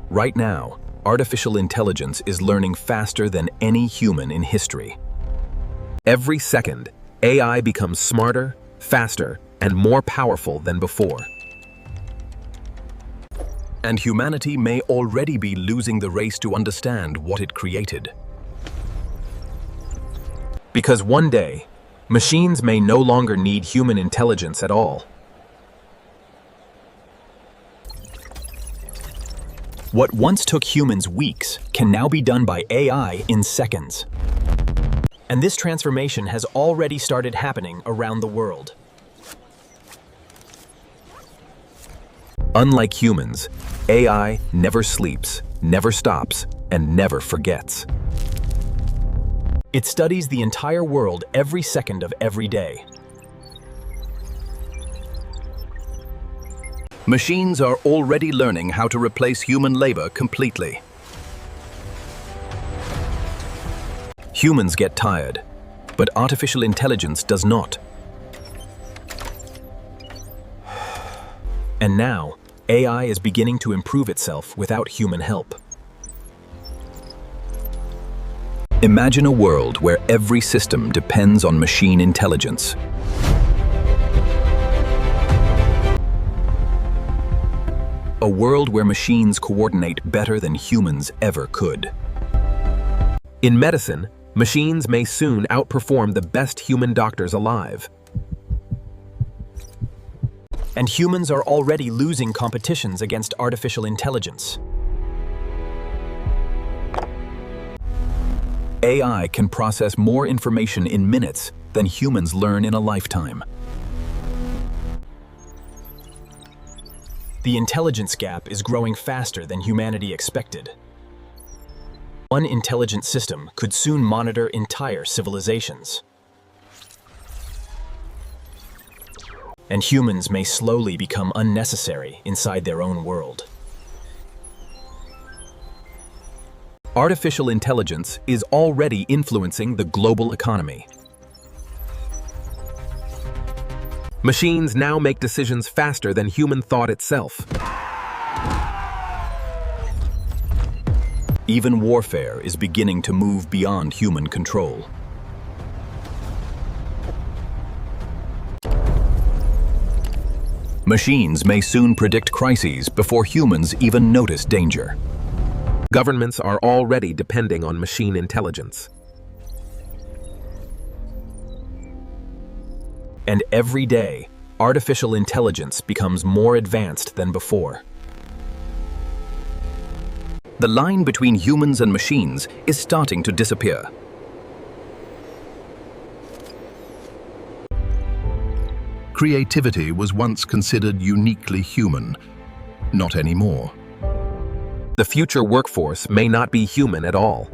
Right now, artificial intelligence is learning faster than any human in history. Every second, AI becomes smarter, faster, and more powerful than before. And humanity may already be losing the race to understand what it created. Because one day, machines may no longer need human intelligence at all. What once took humans weeks can now be done by AI in seconds. And this transformation has already started happening around the world. Unlike humans, AI never sleeps, never stops, and never forgets. It studies the entire world every second of every day. Machines are already learning how to replace human labor completely. Humans get tired, but artificial intelligence does not. And now, AI is beginning to improve itself without human help. Imagine a world where every system depends on machine intelligence. A world where machines coordinate better than humans ever could. In medicine, machines may soon outperform the best human doctors alive. And humans are already losing competitions against artificial intelligence. AI can process more information in minutes than humans learn in a lifetime. The intelligence gap is growing faster than humanity expected. One intelligent system could soon monitor entire civilizations. And humans may slowly become unnecessary inside their own world. Artificial intelligence is already influencing the global economy. Machines now make decisions faster than human thought itself. Even warfare is beginning to move beyond human control. Machines may soon predict crises before humans even notice danger. Governments are already depending on machine intelligence. And every day, artificial intelligence becomes more advanced than before. The line between humans and machines is starting to disappear. Creativity was once considered uniquely human, not anymore. The future workforce may not be human at all.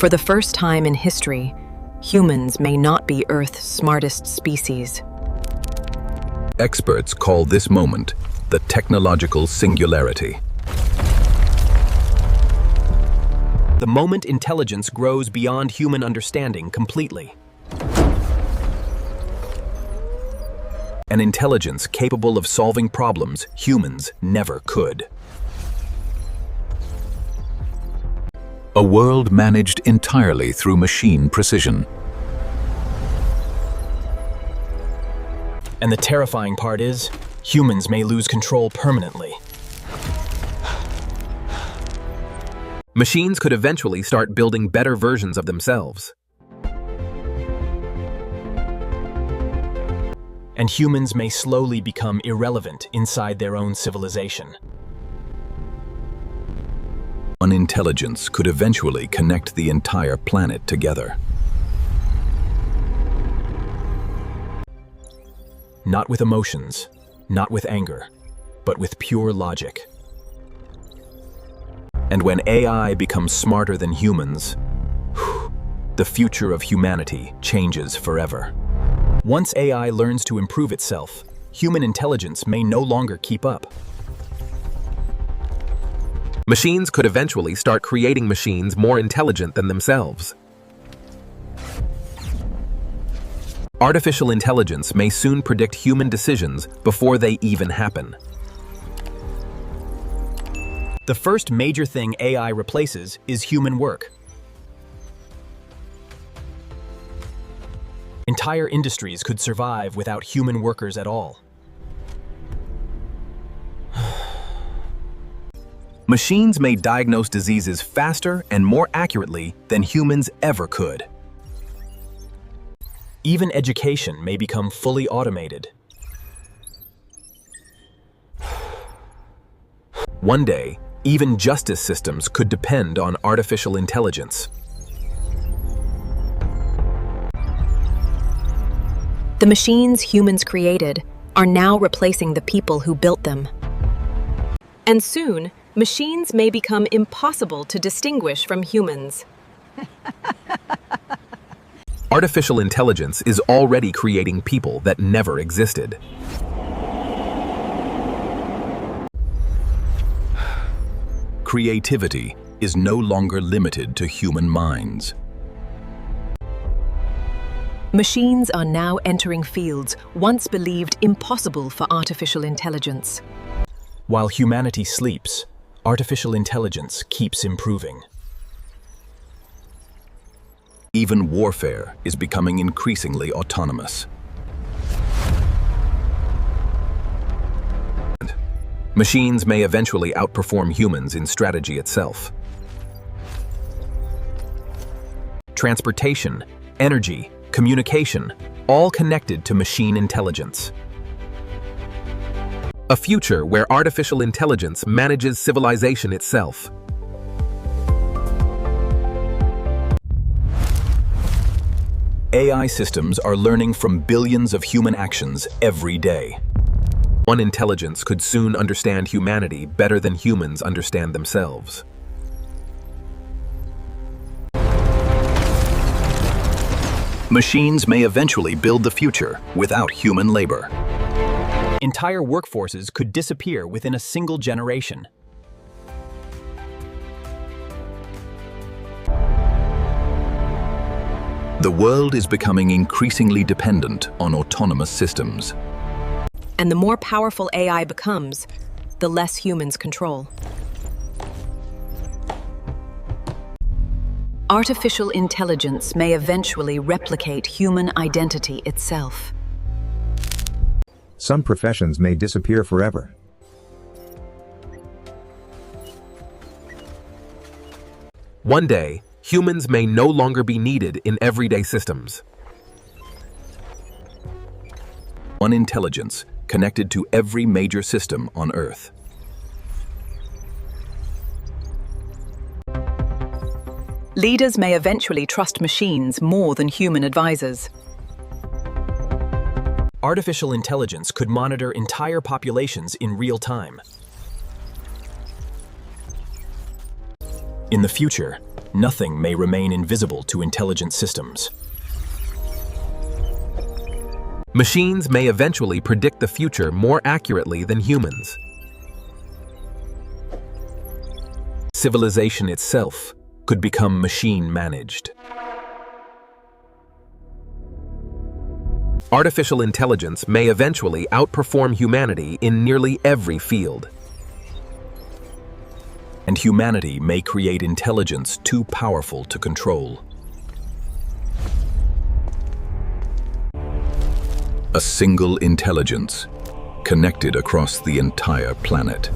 For the first time in history, humans may not be Earth's smartest species. Experts call this moment the technological singularity. The moment intelligence grows beyond human understanding completely. An intelligence capable of solving problems humans never could. A world managed entirely through machine precision. And the terrifying part is, humans may lose control permanently. Machines could eventually start building better versions of themselves. And humans may slowly become irrelevant inside their own civilization. One intelligence could eventually connect the entire planet together. Not with emotions, not with anger, but with pure logic. And when AI becomes smarter than humans, the future of humanity changes forever. Once AI learns to improve itself, human intelligence may no longer keep up. Machines could eventually start creating machines more intelligent than themselves. Artificial intelligence may soon predict human decisions before they even happen. The first major thing AI replaces is human work. Entire industries could survive without human workers at all. Machines may diagnose diseases faster and more accurately than humans ever could. Even education may become fully automated. One day, even justice systems could depend on artificial intelligence. The machines humans created are now replacing the people who built them. And soon, machines may become impossible to distinguish from humans. Artificial intelligence is already creating people that never existed. Creativity is no longer limited to human minds. Machines are now entering fields once believed impossible for artificial intelligence. While humanity sleeps, artificial intelligence keeps improving. Even warfare is becoming increasingly autonomous. Machines may eventually outperform humans in strategy itself. Transportation, energy, communication, all connected to machine intelligence. A future where artificial intelligence manages civilization itself. AI systems are learning from billions of human actions every day. One intelligence could soon understand humanity better than humans understand themselves. Machines may eventually build the future without human labor. Entire workforces could disappear within a single generation. The world is becoming increasingly dependent on autonomous systems. And the more powerful AI becomes, the less humans control. Artificial intelligence may eventually replicate human identity itself. Some professions may disappear forever. One day, humans may no longer be needed in everyday systems. One intelligence connected to every major system on Earth. Leaders may eventually trust machines more than human advisors. Artificial intelligence could monitor entire populations in real time. In the future, nothing may remain invisible to intelligent systems. Machines may eventually predict the future more accurately than humans. Civilization itself could become machine-managed. Artificial intelligence may eventually outperform humanity in nearly every field. And humanity may create intelligence too powerful to control. A single intelligence connected across the entire planet.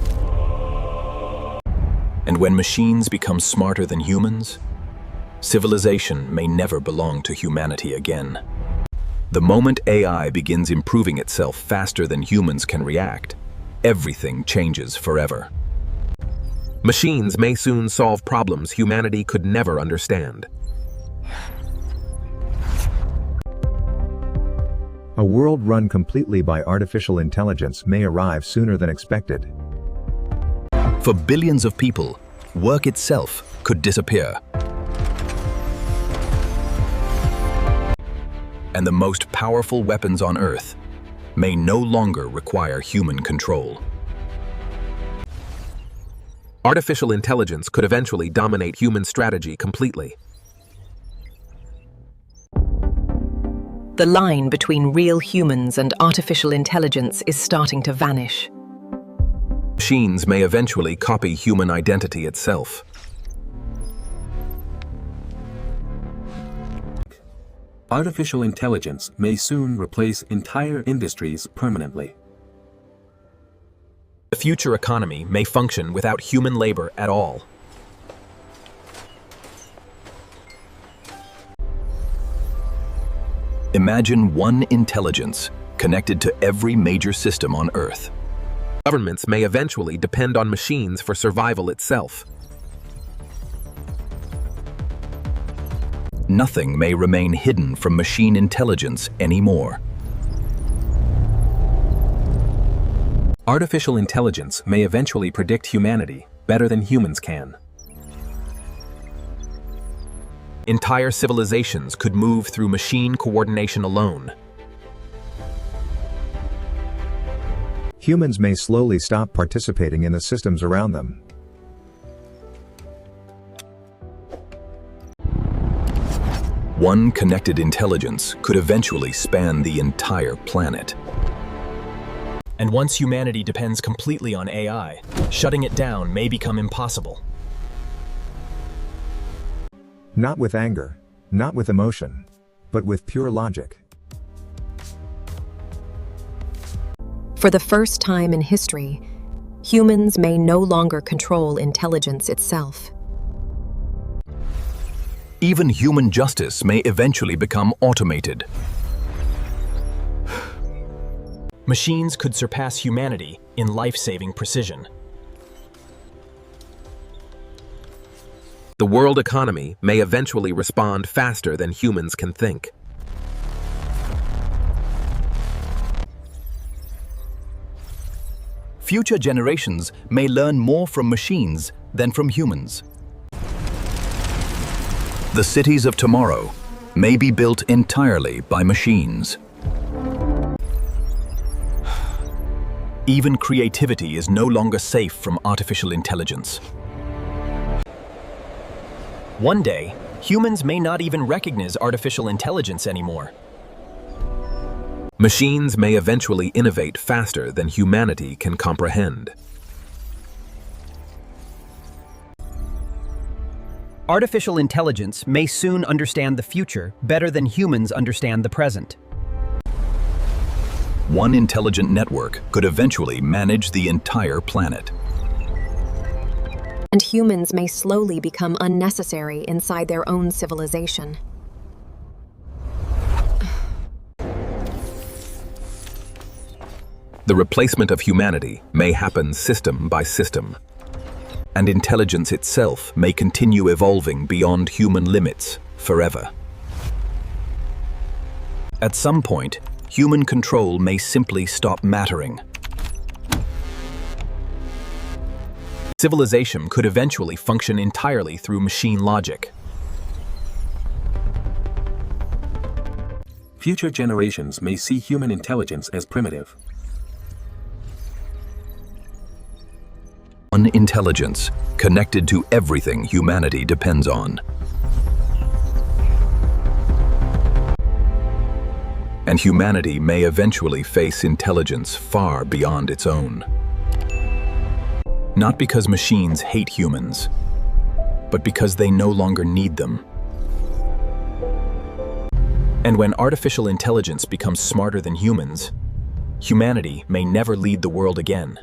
And when machines become smarter than humans, civilization may never belong to humanity again. The moment AI begins improving itself faster than humans can react, everything changes forever. Machines may soon solve problems humanity could never understand. A world run completely by artificial intelligence may arrive sooner than expected. For billions of people, work itself could disappear. And the most powerful weapons on Earth may no longer require human control. Artificial intelligence could eventually dominate human strategy completely. The line between real humans and artificial intelligence is starting to vanish. Machines may eventually copy human identity itself. Artificial intelligence may soon replace entire industries permanently. The future economy may function without human labor at all. Imagine one intelligence connected to every major system on Earth. Governments may eventually depend on machines for survival itself. Nothing may remain hidden from machine intelligence anymore. Artificial intelligence may eventually predict humanity better than humans can. Entire civilizations could move through machine coordination alone. Humans may slowly stop participating in the systems around them. One connected intelligence could eventually span the entire planet. And once humanity depends completely on AI, shutting it down may become impossible. Not with anger, not with emotion, but with pure logic. For the first time in history, humans may no longer control intelligence itself. Even human justice may eventually become automated. Machines could surpass humanity in life-saving precision. The world economy may eventually respond faster than humans can think. Future generations may learn more from machines than from humans. The cities of tomorrow may be built entirely by machines. Even creativity is no longer safe from artificial intelligence. One day, humans may not even recognize artificial intelligence anymore. Machines may eventually innovate faster than humanity can comprehend. Artificial intelligence may soon understand the future better than humans understand the present. One intelligent network could eventually manage the entire planet. And humans may slowly become unnecessary inside their own civilization. The replacement of humanity may happen system by system, and intelligence itself may continue evolving beyond human limits forever. At some point, human control may simply stop mattering. Civilization could eventually function entirely through machine logic. Future generations may see human intelligence as primitive. One intelligence connected to everything humanity depends on. And humanity may eventually face intelligence far beyond its own. Not because machines hate humans, but because they no longer need them. And when artificial intelligence becomes smarter than humans, humanity may never lead the world again.